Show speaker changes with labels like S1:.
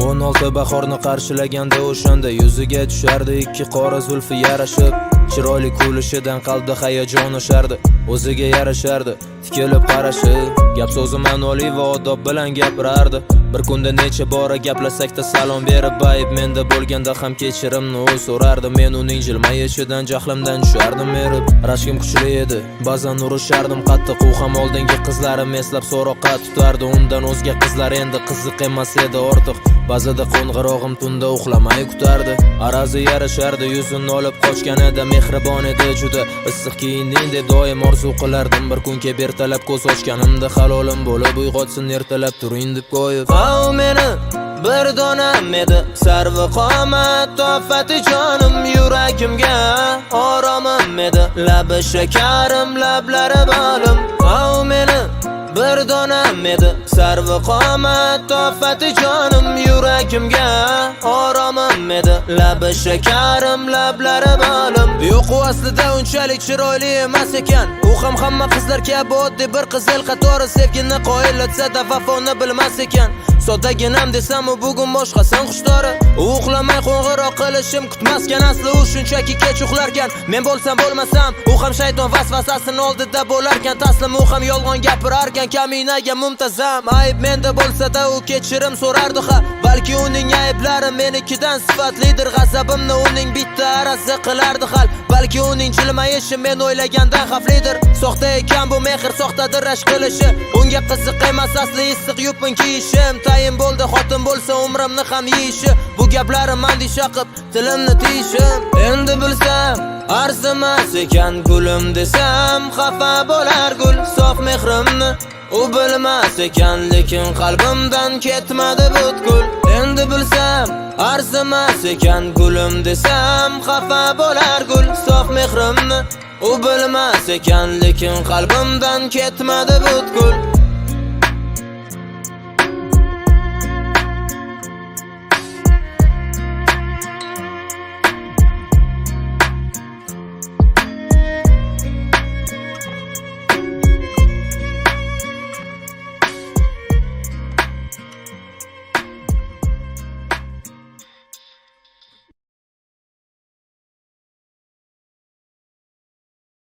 S1: 16 bahorni qarshilaganda o'shanda yuziga tushardi ikki qora zulfi yarashib. Chiroyli kulishidan qalbda hayajon oshardi, o'ziga yarashardi tikilib qarashi. Gap so'zi ma'noli va odob bilan gapirardi. Bir kunda necha bora gaplashsakda salom berib, ayb menda bo'lganda ham kechirimni u so'rardi. Men uning jilmayishidan jahlimdan tushardim erib. Rashkim kuchli edi, ba'zan urishardim qattiq. U ham oldingi qizlarim eslab so'roqqa tutardi. Undan o'zga qizlar endi qiziq emas edi ortiq. Ba'zida qo'ng'irog'im tunda uxlamay kutardi. Arazi yarashardi, yuzini olib qochganida mehribon edi juda. Issiq kiyinding deb doim orzu qilardim. Bir kun kelib ertalab ko'z ochganimda halolim bo'lib uyg'otsin ertalab turing deb qo'yib. O meni bir donam edi sarvi qomat tofati jonim yuragimga oromim edi labi shakarim lablari balim. O meni bir donam edi sarvi qomat tofati jonim yuragimga oromim edi labi shakarim lablari balim. Yo'q u aslida unchalik chiroyli emas ekan. U ham hamma qizlar kabi oddiy bir qizil qatori sevgini qoyillatsa-da vafoni bilmas ekan. Soddaginam desam u bugun boshqasan xushdori. U uxlamay qo'ng'iroq qilishim kutmasgan, asli u shunchaki kech uxlarkan. Men bo'lsam bo'lmasam u ham shayton vasvasasining oldida bo'larkan. Taslim u ham yolg'on gapirarkan, kaminaga muntazam. Ayb menda bo'lsa-da u kechirim so'rardi ha. Balki uning ayblari menikidan sifatlidir. G'azabimni uning bitta arasi qilardi hal. Balki uning jilmayishi men o'ylagandan xavflidir. Soxta ekan bu mehr, soxtadir rashk qilishi. Unga qiziq emas asli issiq yupun kiyishim. Tayin bo'ldi xotin bo'lsa umrimni ham yeyishi. Bu gaplarim andisha qilib tilimni tiyishim. Endi bilsam arzimas ekan gulim desam xafa bo'lar gul sof mehrimni. U bilmas ekan lekin qalbimdan ketmadi butkul. Endi bilsam arzimas ekan gulim desam xafa bo'lar gul sof mehrimni. U bilmas ekan lekin qalbimdan ketmadi butkul.